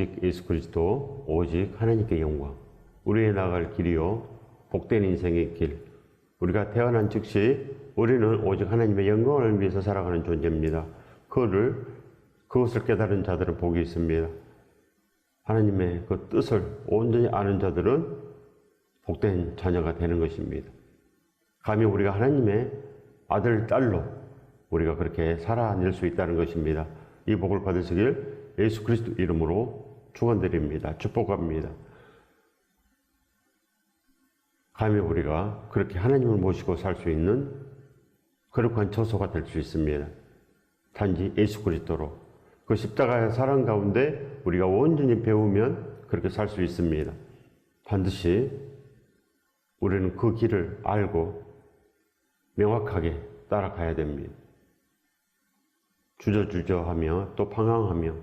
오직 예수 그리스도, 오직 하나님께 영광. 우리의 나갈 길이요 복된 인생의 길. 우리가 태어난 즉시 우리는 오직 하나님의 영광을 위해서 살아가는 존재입니다. 그것을 깨달은 자들은 복이 있습니다. 하나님의 그 뜻을 온전히 아는 자들은 복된 자녀가 되는 것입니다. 감히 우리가 하나님의 아들, 딸로 우리가 그렇게 살아낼 수 있다는 것입니다. 이 복을 받으시길 예수 그리스도 이름으로 축원드립니다. 축복합니다. 감히 우리가 그렇게 하나님을 모시고 살 수 있는 거룩한 처소가 될 수 있습니다. 단지 예수 그리스도로 그 십자가의 사랑 가운데 우리가 온전히 배우면 그렇게 살 수 있습니다. 반드시 우리는 그 길을 알고 명확하게 따라가야 됩니다. 주저주저하며 또 방황하며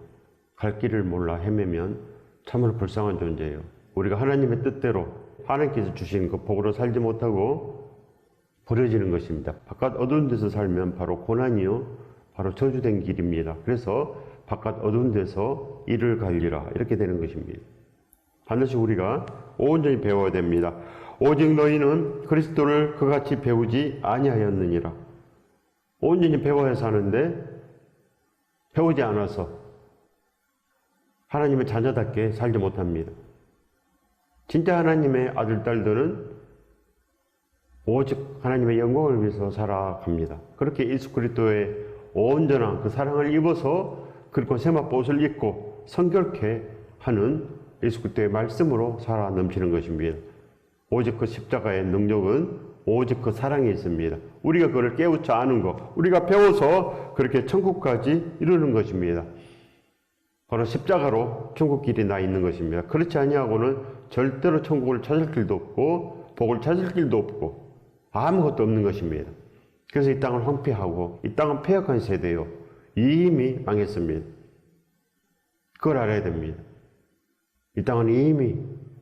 갈 길을 몰라 헤매면 참으로 불쌍한 존재예요. 우리가 하나님의 뜻대로 하나님께서 주신 그 복으로 살지 못하고 버려지는 것입니다. 바깥 어두운 데서 살면 바로 고난이요 바로 저주된 길입니다. 그래서 바깥 어두운 데서 이를 갈리라 이렇게 되는 것입니다. 반드시 우리가 온전히 배워야 됩니다. 오직 너희는 그리스도를 그같이 배우지 아니하였느니라. 온전히 배워야 사는데 배우지 않아서 하나님의 자녀답게 살지 못합니다. 진짜 하나님의 아들, 딸들은 오직 하나님의 영광을 위해서 살아갑니다. 그렇게 예수 그리스도의 온전한 그 사랑을 입어서 그리고 세마포옷을 입고 성결케 하는 예수 그리스도의 말씀으로 살아 넘치는 것입니다. 오직 그 십자가의 능력은 오직 그 사랑에 있습니다. 우리가 그걸 깨우쳐 아는 것, 우리가 배워서 그렇게 천국까지 이루는 것입니다. 바로 십자가로 천국 길이 나 있는 것입니다. 그렇지 아니하고는 절대로 천국을 찾을 길도 없고 복을 찾을 길도 없고 아무것도 없는 것입니다. 그래서 이 땅을 황폐하고 이 땅은 폐역한 세대요. 이미 망했습니다. 그걸 알아야 됩니다. 이 땅은 이미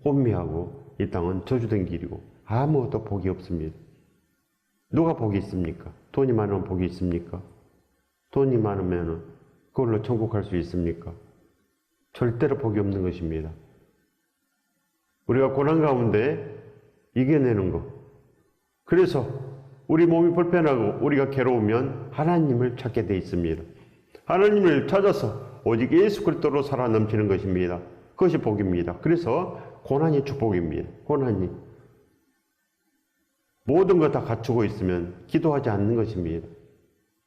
혼미하고 이 땅은 저주된 길이고 아무것도 복이 없습니다. 누가 복이 있습니까? 돈이 많으면 복이 있습니까? 돈이 많으면 그걸로 천국 갈 수 있습니까? 절대로 복이 없는 것입니다. 우리가 고난 가운데 이겨내는 것. 그래서 우리 몸이 불편하고 우리가 괴로우면 하나님을 찾게 돼 있습니다. 하나님을 찾아서 오직 예수 그리스도로 살아 넘치는 것입니다. 그것이 복입니다. 그래서 고난이 축복입니다. 고난이 모든 것 다 갖추고 있으면 기도하지 않는 것입니다.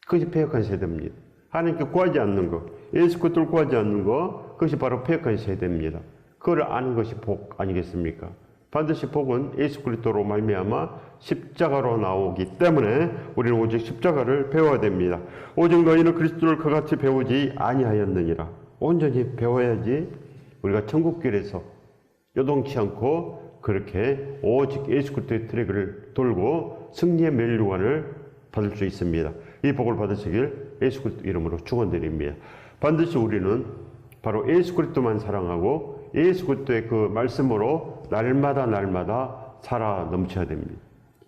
그것이 폐역한 세대입니다. 하나님께 구하지 않는 것, 예수 그리스도를 구하지 않는 것, 그것이 바로 폐역한 세대입니다. 그걸 아는 것이 복 아니겠습니까? 반드시 복은 예수 그리스도로 말미암아 십자가로 나오기 때문에 우리는 오직 십자가를 배워야 됩니다. 오직 너희는 그리스도를 그같이 배우지 아니하였느니라. 온전히 배워야지 우리가 천국길에서 요동치 않고 그렇게 오직 예수 그리스도의 트랙을 돌고 승리의 멸류관을 받을 수 있습니다. 이 복을 받으시길 예수 그리스도 이름으로 축원드립니다. 반드시 우리는 바로 예수 그리스도만 사랑하고 예수 그리스도의 그 말씀으로 날마다 살아 넘쳐야 됩니다.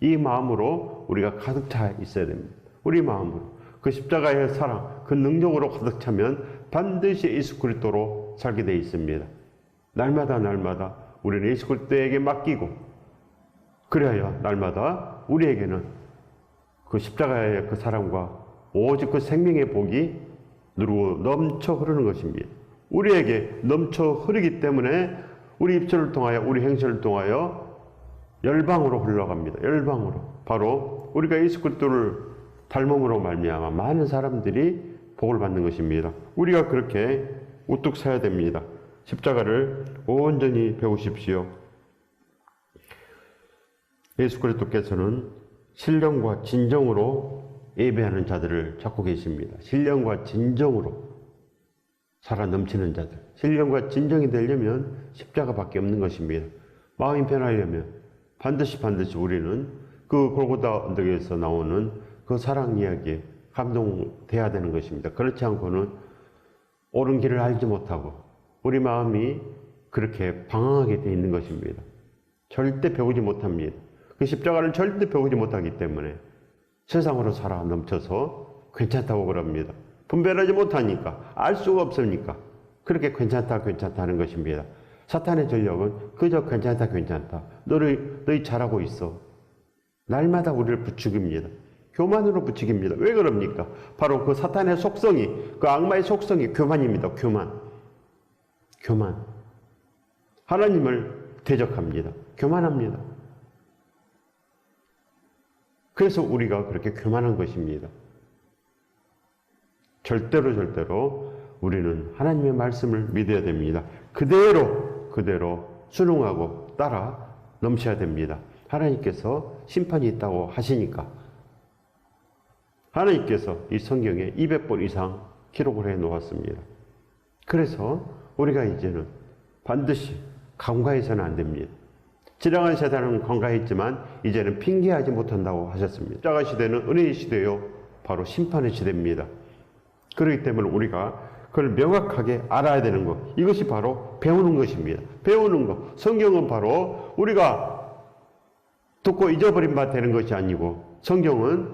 이 마음으로 우리가 가득 차 있어야 됩니다. 우리 마음으로 그 십자가의 사랑, 그 능력으로 가득 차면 반드시 예수 그리스도로 살게 되어 있습니다. 날마다 우리는 예수 그리스도에게 맡기고 그래야 날마다 우리에게는 그 십자가의 그 사랑과 오직 그 생명의 복이 누르고 넘쳐 흐르는 것입니다. 우리에게 넘쳐 흐르기 때문에 우리 입술을 통하여 우리 행실을 통하여 열방으로 흘러갑니다. 열방으로. 바로 우리가 예수 그리스도를 닮음으로 말미암아 많은 사람들이 복을 받는 것입니다. 우리가 그렇게 우뚝 서야 됩니다. 십자가를 온전히 배우십시오. 예수 그리스도께서는 신령과 진정으로 예배하는 자들을 찾고 계십니다. 신령과 진정으로 살아 넘치는 자들. 신령과 진정이 되려면 십자가밖에 없는 것입니다. 마음이 변하려면 반드시 우리는 그 골고다 언덕에서 나오는 그 사랑 이야기에 감동돼야 되는 것입니다. 그렇지 않고는 옳은 길을 알지 못하고 우리 마음이 그렇게 방황하게 돼 있는 것입니다. 절대 배우지 못합니다. 그 십자가를 절대 배우지 못하기 때문에 세상으로 살아 넘쳐서 괜찮다고 그럽니다. 분별하지 못하니까, 알 수가 없으니까 그렇게 괜찮다는 것입니다. 사탄의 전력은 그저 괜찮다. 너희 잘하고 있어. 날마다 우리를 부추깁니다. 교만으로 부추깁니다. 왜 그럽니까? 바로 그 사탄의 속성이, 그 악마의 속성이 교만입니다. 교만. 하나님을 대적합니다. 교만합니다. 그래서 우리가 그렇게 교만한 것입니다. 절대로 우리는 하나님의 말씀을 믿어야 됩니다. 그대로 순응하고 따라 넘쳐야 됩니다. 하나님께서 심판이 있다고 하시니까 하나님께서 이 성경에 200번 이상 기록을 해 놓았습니다. 그래서 우리가 이제는 반드시 간과해서는 안 됩니다. 지나간 세대는 간과했지만 이제는 핑계하지 못한다고 하셨습니다. 십자가 시대는 은혜의 시대요, 바로 심판의 시대입니다. 그렇기 때문에 우리가 그걸 명확하게 알아야 되는 것, 이것이 바로 배우는 것입니다. 배우는 것, 성경은 바로 우리가 듣고 잊어버린 바 되는 것이 아니고, 성경은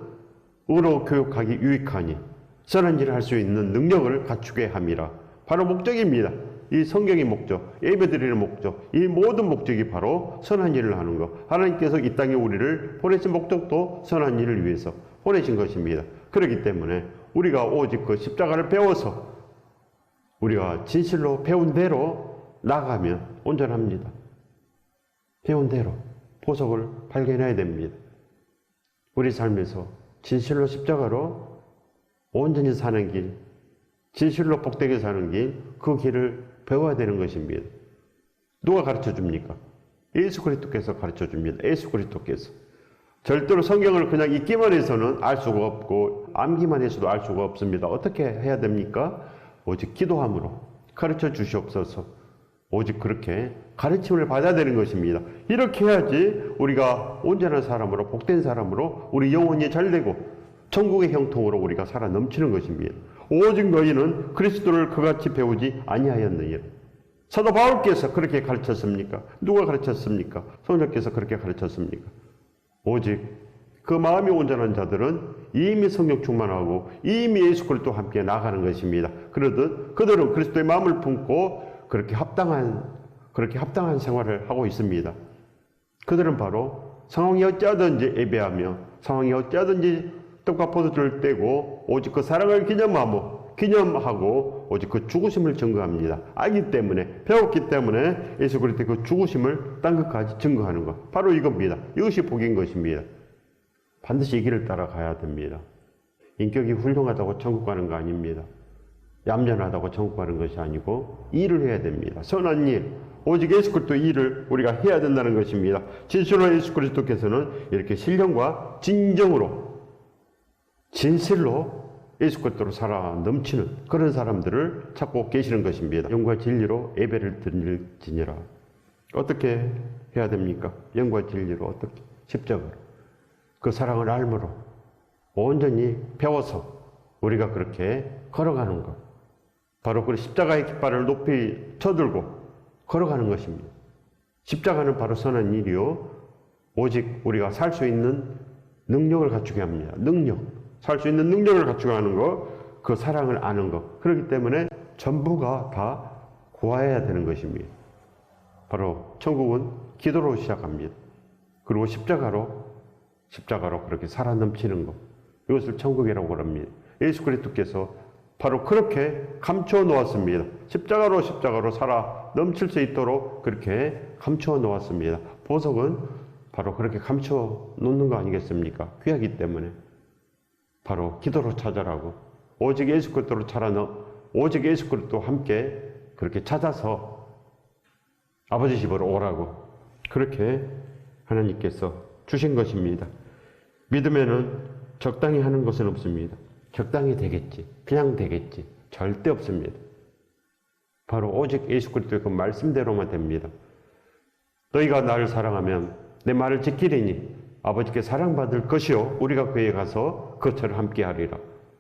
의로 교육하기 유익하니 선한 일을 할 수 있는 능력을 갖추게 함이라. 바로 목적입니다. 이 성경의 목적, 예배드리는 목적, 이 모든 목적이 바로 선한 일을 하는 것. 하나님께서 이 땅에 우리를 보내신 목적도 선한 일을 위해서 보내신 것입니다. 그렇기 때문에 우리가 오직 그 십자가를 배워서 우리가 진실로 배운 대로 나가면 온전합니다. 배운 대로 보석을 발견해야 됩니다. 우리 삶에서 진실로 십자가로 온전히 사는 길, 진실로 복되게 사는 길, 그 길을 배워야 되는 것입니다. 누가 가르쳐 줍니까? 예수 그리스도께서 가르쳐 줍니다. 예수 그리스도께서. 절대로 성경을 그냥 읽기만 해서는 알 수가 없고 암기만 해서도 알 수가 없습니다. 어떻게 해야 됩니까? 오직 기도함으로 가르쳐 주시옵소서. 오직 그렇게 가르침을 받아야 되는 것입니다. 이렇게 해야지 우리가 온전한 사람으로, 복된 사람으로 우리 영혼이 잘되고 천국의 형통으로 우리가 살아 넘치는 것입니다. 오직 너희는 그리스도를 그같이 배우지 아니하였느니라. 사도 바울께서 그렇게 가르쳤습니까? 누가 가르쳤습니까? 성령께서 그렇게 가르쳤습니까? 오직 그 마음이 온전한 자들은 이미 성령 충만하고 이미 예수 그리스도와 함께 나가는 것입니다. 그러듯 그들은 그리스도의 마음을 품고 그렇게 합당한 생활을 하고 있습니다. 그들은 바로 상황이 어찌하든지 예배하며 상황이 어찌하든지 떡과 포도주를 떼고 오직 그 사랑을 기념하고 오직 그 죽으심을 증거합니다. 알기 때문에, 배웠기 때문에 예수 그리스도의 그 죽으심을 땅 끝까지 증거하는 것, 바로 이겁니다. 이것이 복인 것입니다. 반드시 이 길을 따라가야 됩니다. 인격이 훌륭하다고 천국 가는 거 아닙니다. 얌전하다고 천국 가는 것이 아니고 일을 해야 됩니다. 선한 일, 오직 예수 그리스도의 일을 우리가 해야 된다는 것입니다. 진실로 예수 그리스도께서는 이렇게 신령과 진실로 예수 그리스도로 살아 넘치는 그런 사람들을 찾고 계시는 것입니다. 영과 진리로 예배를 드릴지니라. 어떻게 해야 됩니까? 영과 진리로 어떻게? 십자가로. 그 사랑을 알므로 온전히 배워서 우리가 그렇게 걸어가는 것. 바로 그 십자가의 깃발을 높이 쳐들고 걸어가는 것입니다. 십자가는 바로 선한 일이요, 오직 우리가 살 수 있는 능력을 갖추게 합니다. 살 수 있는 능력을 갖추게 하는 것, 그 사랑을 아는 것. 그렇기 때문에 전부가 다 구하여야 되는 것입니다. 바로 천국은 기도로 시작합니다. 그리고 십자가로 그렇게 살아 넘치는 것. 이것을 천국이라고 합니다. 예수 그리스도께서 바로 그렇게 감추어 놓았습니다. 십자가로 살아 넘칠 수 있도록 그렇게 감추어 놓았습니다. 보석은 바로 그렇게 감추어 놓는 거 아니겠습니까? 귀하기 때문에. 바로 기도로 찾아라고, 오직 예수 그리스도로 오직 예수 그리스도와 함께 그렇게 찾아서 아버지 집으로 오라고 그렇게 하나님께서 주신 것입니다. 믿음에는 적당히 하는 것은 없습니다. 적당히 되겠지, 그냥 되겠지, 절대 없습니다. 바로 오직 예수 그리스도의 그 말씀대로만 됩니다. 너희가 나를 사랑하면 내 말을 지키리니 아버지께 사랑받을 것이요 우리가 그에 가서 거처를 함께하리라.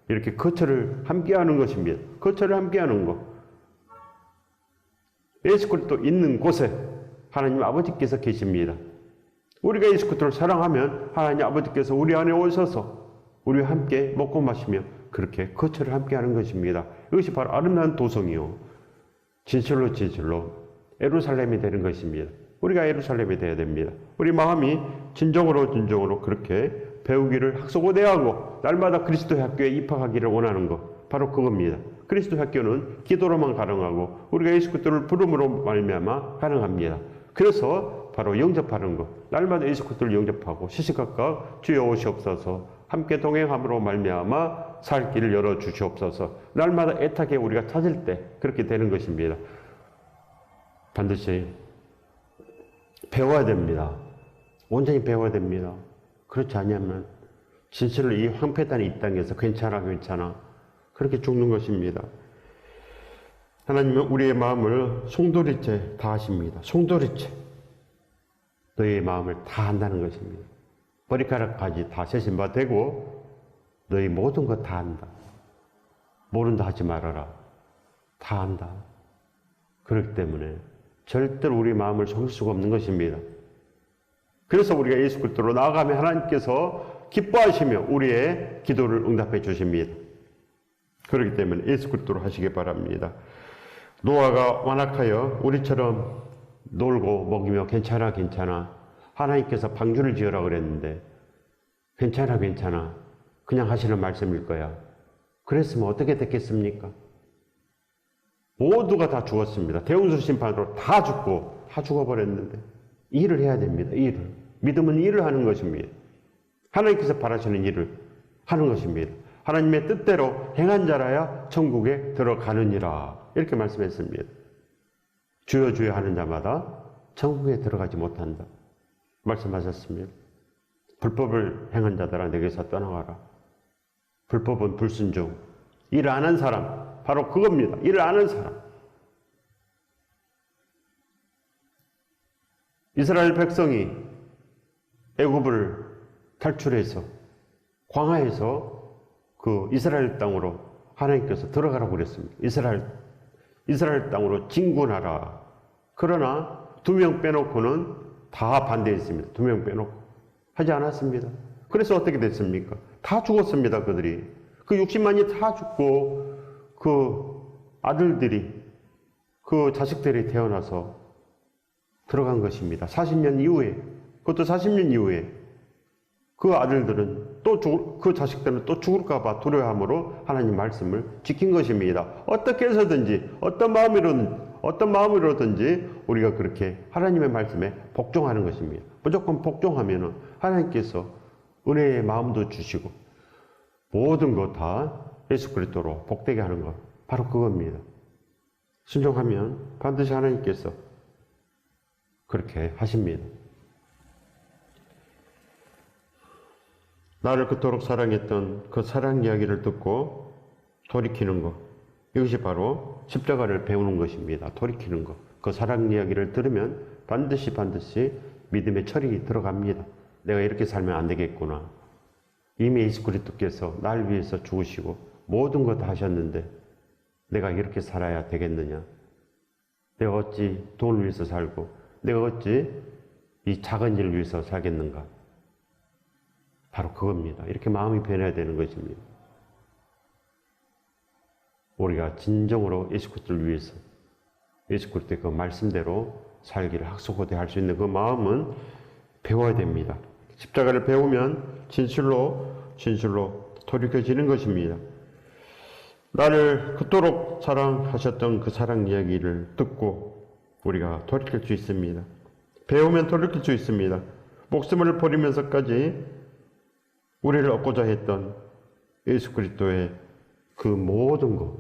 이렇게 거처를 함께하는 것입니다. 거처를 함께하는 것. 예수 그리스도 있는 곳에 하나님 아버지께서 계십니다. 우리가 예수 그리스도를 사랑하면 하나님 아버지께서 우리 안에 오셔서 우리와 함께 먹고 마시며 그렇게 거처를 함께하는 것입니다. 이것이 바로 아름다운 도성이요, 진실로 진실로 예루살렘이 되는 것입니다. 우리가 예루살렘이 되어야 됩니다. 우리 마음이 진정으로 그렇게 배우기를 학수고대하고 날마다 그리스도의 학교에 입학하기를 원하는 것, 바로 그겁니다. 그리스도 학교는 기도로만 가능하고 우리가 예수 그리스도를 부름으로 말미암아 가능합니다. 그래서 바로 영접하는 것, 날마다 예수 그리스도를 영접하고 시시각각 주여 오시옵소서, 함께 동행함으로 말미암아 살 길을 열어 주시옵소서, 날마다 애타게 우리가 찾을 때 그렇게 되는 것입니다. 반드시 배워야 됩니다. 온전히 배워야 됩니다. 그렇지 않으면 진실로 이 황폐한 이 땅에서 괜찮아 그렇게 죽는 것입니다. 하나님은 우리의 마음을 송두리째 다 하십니다. 송두리째 너희의 마음을 다 한다는 것입니다. 머리카락까지 다 세신 바 되고 너희 모든 것 다 한다. 모른다 하지 말아라. 다 한다. 그렇기 때문에 절대로 우리 마음을 속일 수가 없는 것입니다. 그래서 우리가 예수 그리스도로 나아가면 하나님께서 기뻐하시며 우리의 기도를 응답해 주십니다. 그렇기 때문에 예수 그리스도로 하시기 바랍니다. 노아가 완악하여 우리처럼 놀고 먹이며 괜찮아 하나님께서 방주를 지으라 그랬는데 괜찮아 그냥 하시는 말씀일 거야. 그랬으면 어떻게 됐겠습니까? 모두가 다 죽었습니다. 대운수 심판으로 다 죽어버렸는데 일을 해야 됩니다. 일을. 믿음은 일을 하는 것입니다. 하나님께서 바라시는 일을 하는 것입니다. 하나님의 뜻대로 행한 자라야 천국에 들어가느니라 이렇게 말씀했습니다. 주여 주여 하는 자마다 천국에 들어가지 못한다 말씀하셨습니다. 불법을 행한 자들아 내게서 떠나가라. 불법은 불순종. 일을 안 한 사람 바로 그겁니다. 일을 안 한 사람. 이스라엘 백성이 애굽을 탈출해서 광야에서 그 이스라엘 땅으로 하나님께서 들어가라고 그랬습니다. 이스라엘 땅으로 진군하라. 그러나 2명 빼놓고는 다 반대했습니다. 2명 빼놓고 하지 않았습니다. 그래서 어떻게 됐습니까? 다 죽었습니다. 그들이. 그 60만이 다 죽고 그 아들들이 그 자식들이 태어나서 들어간 것입니다. 40년 이후에, 그것도 40년 이후에 그 아들들은 그 자식들은 또 죽을까봐 두려워함으로 하나님 말씀을 지킨 것입니다. 어떻게 해서든지, 어떤 마음으로든지 우리가 그렇게 하나님의 말씀에 복종하는 것입니다. 무조건 복종하면은 하나님께서 은혜의 마음도 주시고 모든 것 다 예수 그리스도로 복되게 하는 것, 바로 그겁니다. 순종하면 반드시 하나님께서 그렇게 하십니다. 나를 그토록 사랑했던 그 사랑 이야기를 듣고 돌이키는 것, 이것이 바로 십자가를 배우는 것입니다. 돌이키는 것. 그 사랑 이야기를 들으면 반드시 믿음의 철이 들어갑니다. 내가 이렇게 살면 안 되겠구나. 이미 예수 그리스도께서 날 위해서 죽으시고 모든 것 다 하셨는데 내가 이렇게 살아야 되겠느냐. 내가 어찌 돈을 위해서 살고 내가 어찌 이 작은 일을 위해서 살겠는가. 바로 그겁니다. 이렇게 마음이 변해야 되는 것입니다. 우리가 진정으로 예수 그리스도를 위해서 예수 그리스도의 그 말씀대로 살기를 학수고대할 수 있는 그 마음은 배워야 됩니다. 십자가를 배우면 진실로 돌이켜지는 것입니다. 나를 그토록 사랑하셨던 그 사랑 이야기를 듣고 우리가 돌이킬 수 있습니다. 배우면 돌이킬 수 있습니다. 목숨을 버리면서까지 우리를 얻고자 했던 예수 그리스도의 그 모든 것,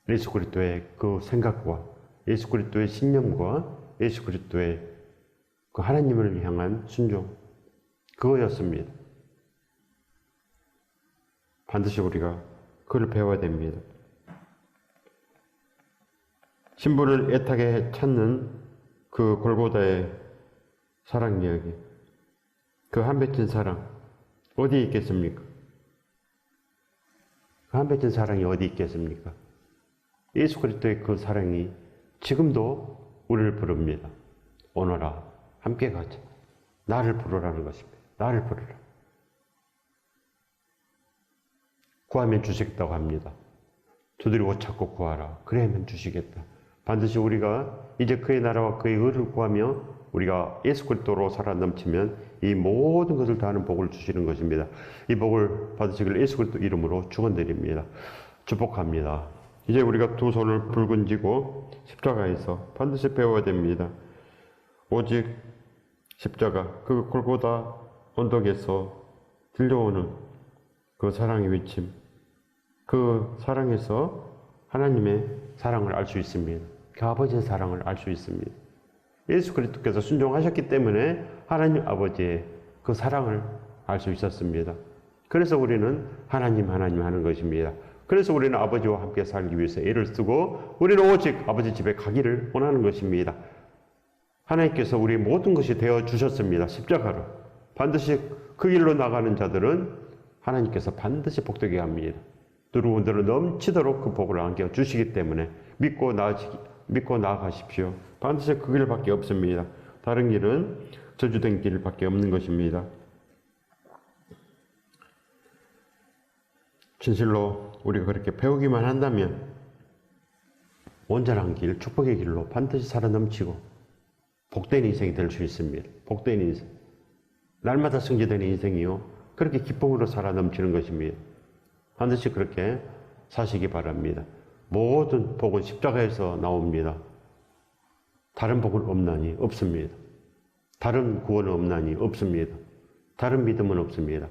예수 그리스도의 그 생각과 예수 그리스도의 신념과 예수 그리스도의 그 하나님을 향한 순종, 그거였습니다. 반드시 우리가 그걸 배워야 됩니다. 신부를 애타게 찾는 그 골고다의 사랑 이야기, 그 한 맺힌 사랑 어디에 있겠습니까? 그 한 맺힌 사랑이 어디 있겠습니까? 예수 그리스도의 그 사랑이 지금도 우리를 부릅니다. 오너라 함께 가자. 나를 부르라는 것입니다. 나를 부르라. 구하면 주시겠다고 합니다. 두드리고 찾고 구하라. 그래야만 주시겠다. 반드시 우리가 이제 그의 나라와 그의 의를 구하며 우리가 예수 그리스도로 살아 넘치면 이 모든 것을 다하는 복을 주시는 것입니다. 이 복을 받으시길 예수 그리스도 이름으로 축원드립니다. 축복합니다. 이제 우리가 두 손을 붉은 쥐고 십자가에서 반드시 배워야 됩니다. 오직 십자가, 그 골고다 언덕에서 들려오는 그 사랑의 외침, 그 사랑에서 하나님의 사랑을 알 수 있습니다. 그 아버지의 사랑을 알 수 있습니다. 예수 그리스도께서 순종하셨기 때문에 하나님 아버지의 그 사랑을 알 수 있었습니다. 그래서 우리는 하나님 하는 것입니다. 그래서 우리는 아버지와 함께 살기 위해서 애를 쓰고 우리는 오직 아버지 집에 가기를 원하는 것입니다. 하나님께서 우리 모든 것이 되어 주셨습니다. 십자가로. 반드시 그 길로 나가는 자들은 하나님께서 반드시 복되게 합니다. 두루운들을 넘치도록 그 복을 안겨 주시기 때문에 믿고 나아가십시오. 반드시 그 길밖에 없습니다. 다른 길은 저주된 길밖에 없는 것입니다. 진실로 우리가 그렇게 배우기만 한다면 온전한 길, 축복의 길로 반드시 살아 넘치고 복된 인생이 될 수 있습니다. 복된 인생. 날마다 승리되는 인생이요. 그렇게 기쁨으로 살아 넘치는 것입니다. 반드시 그렇게 사시기 바랍니다. 모든 복은 십자가에서 나옵니다. 다른 복은 없나니 없습니다. 다른 구원은 없나니 없습니다. 다른 믿음은 없습니다.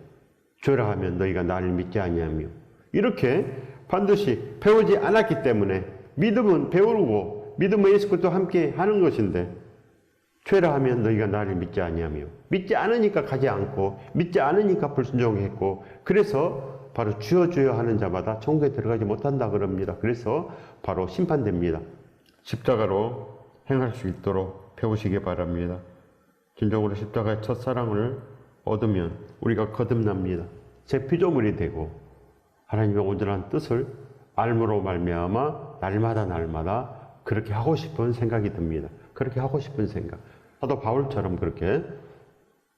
죄라 하면 너희가 나를 믿지 아니하며 이렇게 반드시 배우지 않았기 때문에 믿음은 배우고 믿음은 예수 그리스도와 함께 하는 것인데 죄라 하면 너희가 나를 믿지 아니하며 믿지 않으니까 가지 않고 믿지 않으니까 불순종했고 그래서 바로 주여 주여 하는 자마다 천국에 들어가지 못한다 그럽니다. 그래서 바로 심판됩니다. 십자가로 행할 수 있도록 배우시기 바랍니다. 진정으로 십자가의 첫사랑을 얻으면 우리가 거듭납니다. 새 피조물이 되고 하나님의 온전한 뜻을 알므로 말미암아 날마다 그렇게 하고 싶은 생각이 듭니다. 그렇게 하고 싶은 생각. 사도 바울처럼 그렇게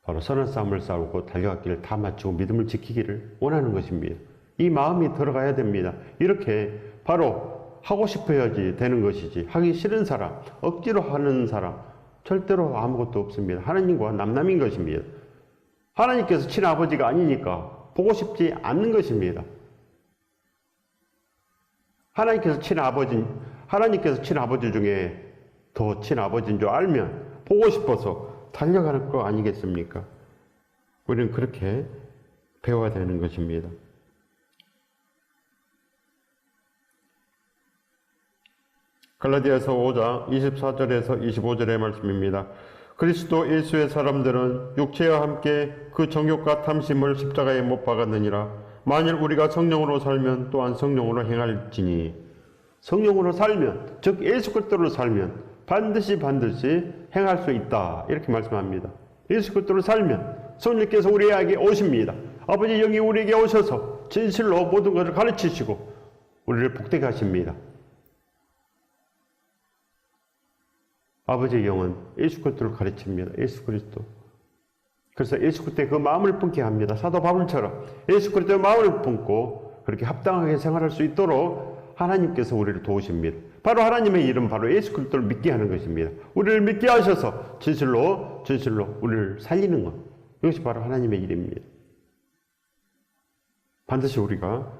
바로 선한 싸움을 싸우고 달려갔기를 다 마치고 믿음을 지키기를 원하는 것입니다. 이 마음이 들어가야 됩니다. 이렇게 바로 하고 싶어야지 되는 것이지 하기 싫은 사람, 억지로 하는 사람 절대로 아무것도 없습니다. 하나님과 남남인 것입니다. 하나님께서 친아버지가 아니니까 보고 싶지 않는 것입니다. 하나님께서 친아버지 중에 더 친아버지인 줄 알면 보고 싶어서 달려가는 거 아니겠습니까? 우리는 그렇게 배워야 되는 것입니다. 갈라디아서 5장 24절에서 25절의 말씀입니다. 그리스도 예수의 사람들은 육체와 함께 그 정욕과 탐심을 십자가에 못 박았느니라. 만일 우리가 성령으로 살면 또한 성령으로 행할지니. 성령으로 살면, 즉 예수 그리스도로 살면 반드시 행할 수 있다. 이렇게 말씀합니다. 예수 그리스도로 살면 성령께서 우리에게 오십니다. 아버지 영이 우리에게 오셔서 진실로 모든 것을 가르치시고 우리를 복되게 하십니다. 아버지의 영은 예수 그리스도를 가르칩니다. 예수 그리스도. 그래서 예수 그리스도의 그 마음을 품게 합니다. 사도 바울처럼 예수 그리스도의 마음을 품고 그렇게 합당하게 생활할 수 있도록 하나님께서 우리를 도우십니다. 바로 하나님의 이름, 바로 예수 그리스도를 믿게 하는 것입니다. 우리를 믿게 하셔서 진실로 우리를 살리는 것. 이것이 바로 하나님의 일입니다. 반드시 우리가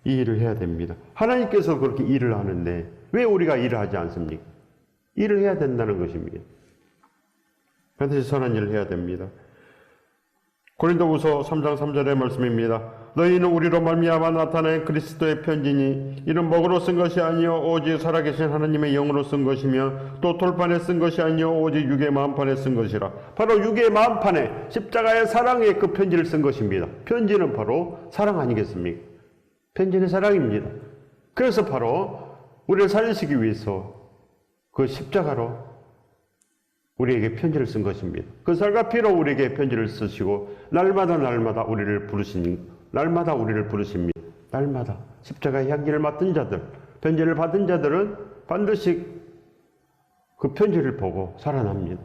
이 일을 해야 됩니다. 하나님께서 그렇게 일을 하는데 왜 우리가 일을 하지 않습니까? 일을 해야 된다는 것입니다. 반드시 선한 일을 해야 됩니다. 고린도후서 3장 3절의 말씀입니다. 너희는 우리로 말미암아 나타낸 그리스도의 편지니 이는 먹으로 쓴 것이 아니요 오직 살아계신 하나님의 영으로 쓴 것이며 또 돌판에 쓴 것이 아니요 오직 육의 마음판에 쓴 것이라. 바로 육의 마음판에 십자가의 사랑의 그 편지를 쓴 것입니다. 편지는 바로 사랑 아니겠습니까? 편지는 사랑입니다. 그래서 바로 우리를 살리시기 위해서 그 십자가로 우리에게 편지를 쓴 것입니다. 그 살과 피로 우리에게 편지를 쓰시고 날마다 우리를 부르십니다. 날마다 십자가의 향기를 맡은 자들, 편지를 받은 자들은 반드시 그 편지를 보고 살아납니다.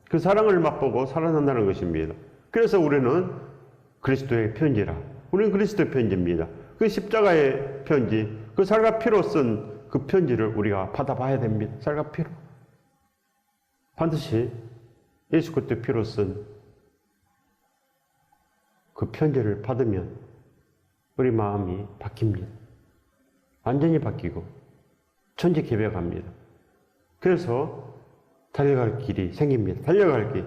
그 사랑을 맛보고 살아난다는 것입니다. 그래서 우리는 그리스도의 편지라. 우리는 그리스도의 편지입니다. 그 십자가의 편지, 그 살과 피로 쓴 그 편지를 우리가 받아봐야 됩니다. 살과 피로. 반드시 예수 그리스도의 피로 쓴 그 편지를 받으면 우리 마음이 바뀝니다. 완전히 바뀌고 천지개벽합니다. 그래서 달려갈 길이 생깁니다. 달려갈 길.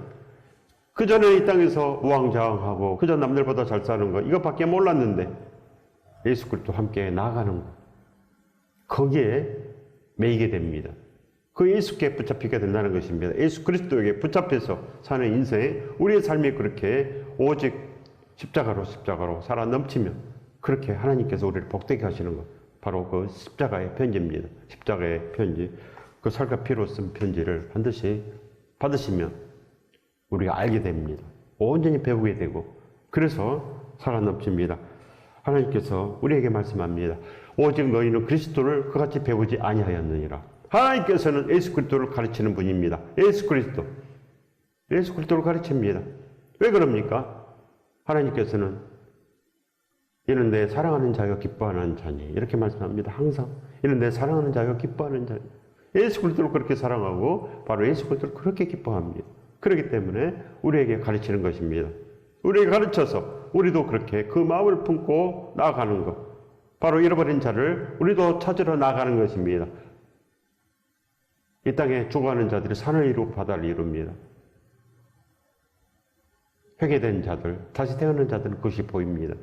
그전에 이 땅에서 우왕좌왕하고 그저 남들보다 잘 사는 거 이것밖에 몰랐는데 예수 그리스도와 함께 나아가는 것. 거기에 매이게 됩니다. 그 예수께 붙잡히게 된다는 것입니다. 예수 그리스도에게 붙잡혀서 사는 인생, 우리의 삶이 그렇게 오직 십자가로 살아 넘치면 그렇게 하나님께서 우리를 복되게 하시는 것. 바로 그 십자가의 편지입니다. 십자가의 편지. 그 살과 피로 쓴 편지를 반드시 받으시면 우리가 알게 됩니다. 온전히 배우게 되고 그래서 살아 넘칩니다. 하나님께서 우리에게 말씀합니다. 오직 너희는 그리스도를 그같이 배우지 아니하였느니라. 하나님께서는 예수 그리스도를 가르치는 분입니다. 예수 그리스도를 가르칩니다. 왜 그럽니까? 하나님께서는 이는 내 사랑하는 자여 기뻐하는 자니 이렇게 말씀합니다. 항상 이는 내 사랑하는 자여 기뻐하는 자니. 예수 그리스도를 그렇게 사랑하고 바로 예수 그리스도를 그렇게 기뻐합니다. 그렇기 때문에 우리에게 가르치는 것입니다. 우리에게 가르쳐서 우리도 그렇게 그 마음을 품고 나아가는 것. 바로 잃어버린 자를 우리도 찾으러 나아가는 것입니다. 이 땅에 죽어가는 자들이 산을 이루고 바다를 이룹니다. 회개된 자들, 다시 태어난 자들은 그것이 보입니다.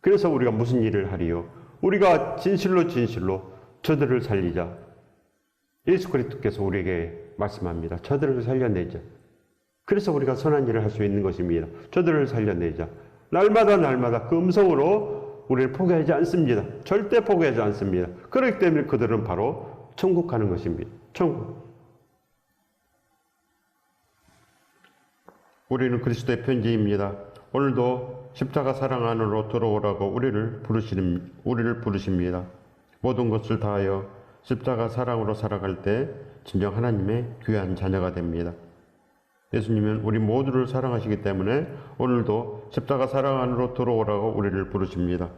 그래서 우리가 무슨 일을 하리요? 우리가 진실로 저들을 살리자. 예수 그리스도께서 우리에게 말씀합니다. 저들을 살려내자. 그래서 우리가 선한 일을 할 수 있는 것입니다. 저들을 살려내자. 날마다 그 음성으로 우리를 포기하지 않습니다. 절대 포기하지 않습니다. 그렇기 때문에 그들은 바로 천국 가는 것입니다. 천국. 우리는 그리스도의 편지입니다. 오늘도 십자가 사랑 안으로 들어오라고 우리를 부르십니다. 모든 것을 다하여 십자가 사랑으로 살아갈 때 진정 하나님의 귀한 자녀가 됩니다. 예수님은 우리 모두를 사랑하시기 때문에 오늘도 십자가 사랑 안으로 들어오라고 우리를 부르십니다.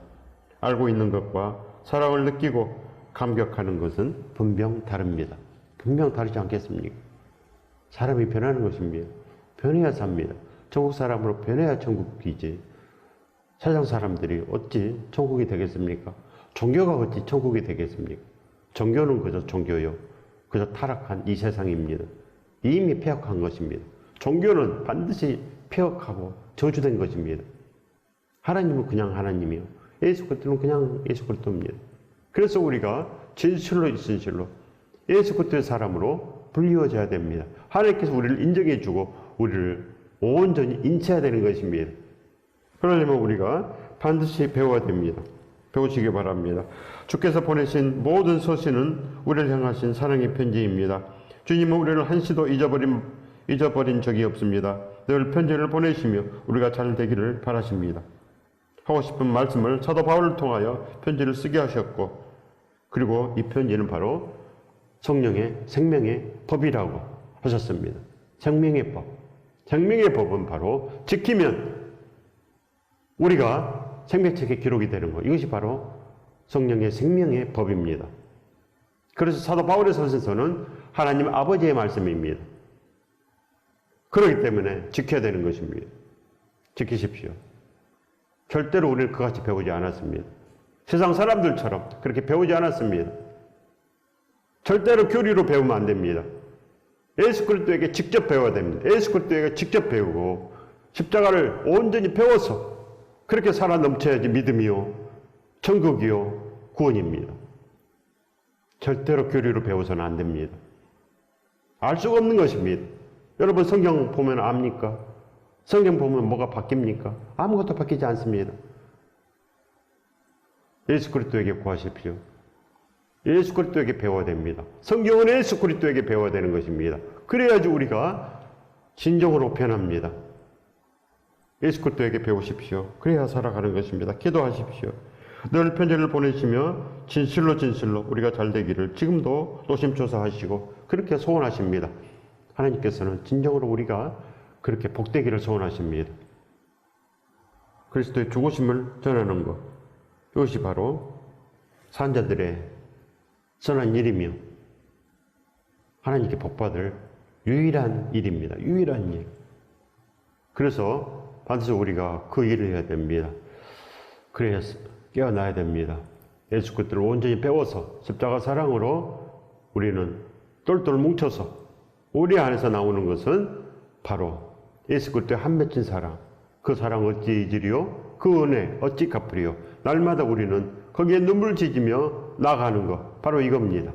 알고 있는 것과 사랑을 느끼고 감격하는 것은 분명 다릅니다. 분명 다르지 않겠습니까? 사람이 변하는 것입니다. 변해야 삽니다. 천국 사람으로 변해야 천국이지. 세상 사람들이 어찌 천국이 되겠습니까? 종교가 어찌 천국이 되겠습니까? 종교는 그저 종교요. 그저 타락한 이 세상입니다. 이미 폐역한 것입니다. 종교는 반드시 폐역하고 저주된 것입니다. 하나님은 그냥 하나님이요. 예수 그리스도는 그냥 예수 그리스도입니다. 그래서 우리가 진실로 예수 그리스도의 사람으로 불리워져야 됩니다. 하나님께서 우리를 인정해주고 우리를 온전히 인치해야 되는 것입니다. 그러려면 우리가 반드시 배워야 됩니다. 배우시기 바랍니다. 주께서 보내신 모든 서신은 우리를 향하신 사랑의 편지입니다. 주님은 우리를 한시도 잊어버린 적이 없습니다. 늘 편지를 보내시며 우리가 잘 되기를 바라십니다. 하고 싶은 말씀을 사도 바울을 통하여 편지를 쓰게 하셨고, 그리고 이 편지는 바로 성령의 생명의 법이라고 하셨습니다. 생명의 법. 생명의 법은 바로 지키면 우리가 생명책에 기록이 되는 것. 이것이 바로 성령의 생명의 법입니다. 그래서 사도 바울의 서신서는 하나님 아버지의 말씀입니다. 그렇기 때문에 지켜야 되는 것입니다. 지키십시오. 절대로 우리는 그같이 배우지 않았습니다. 세상 사람들처럼 그렇게 배우지 않았습니다. 절대로 교리로 배우면 안 됩니다. 예수 그리스도에게 직접 배워야 됩니다. 예수 그리스도에게 직접 배우고 십자가를 온전히 배워서 그렇게 살아 넘쳐야지 믿음이요, 천국이요, 구원입니다. 절대로 교리로 배워서는 안 됩니다. 알 수가 없는 것입니다. 여러분 성경 보면 압니까? 성경 보면 뭐가 바뀝니까? 아무것도 바뀌지 않습니다. 예수 그리스도에게 구하십시오. 예수 그리스도에게 배워야 됩니다. 성경은 예수 그리스도에게 배워야 되는 것입니다. 그래야지 우리가 진정으로 변합니다. 예수 그리스도에게 배우십시오. 그래야 살아가는 것입니다. 기도하십시오. 늘 편지를 보내시며 진실로 우리가 잘 되기를 지금도 노심초사하시고 그렇게 소원하십니다. 하나님께서는 진정으로 우리가 그렇게 복되기를 소원하십니다. 그리스도의 죽으심을 전하는 것, 이것이 바로 산자들의 선한 일이며 하나님께 복받을 유일한 일입니다. 유일한 일. 그래서 반드시 우리가 그 일을 해야 됩니다. 그래서 깨어나야 됩니다. 예수 그리스도를 온전히 배워서 십자가 사랑으로 우리는 똘똘 뭉쳐서 우리 안에서 나오는 것은 바로 예수 그리스도의 한 맺힌 사랑. 그 사랑 어찌 잊으리요? 그 은혜 어찌 갚으리요? 날마다 우리는 거기에 눈물 지지며 나가는 것. 바로 이겁니다.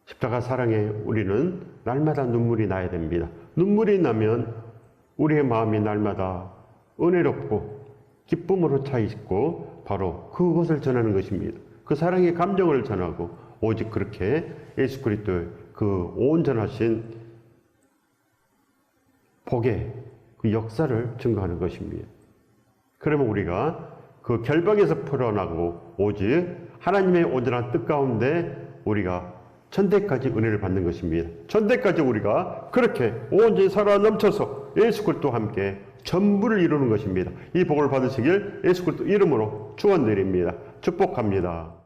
십자가 사랑에 우리는 날마다 눈물이 나야 됩니다. 눈물이 나면 우리의 마음이 날마다 은혜롭고 기쁨으로 차 있고 바로 그것을 전하는 것입니다. 그 사랑의 감정을 전하고 오직 그렇게 예수 그리스도의 그 온전하신 복의 그 역사를 증거하는 것입니다. 그러면 우리가 그 결박에서 풀어나고 오직 하나님의 온전한 뜻 가운데 우리가 천대까지 은혜를 받는 것입니다. 천대까지 우리가 그렇게 온전히 살아 넘쳐서 예수 그리스도와 함께 전부를 이루는 것입니다. 이 복을 받으시길 예수 그리스도 이름으로 축원드립니다. 축복합니다.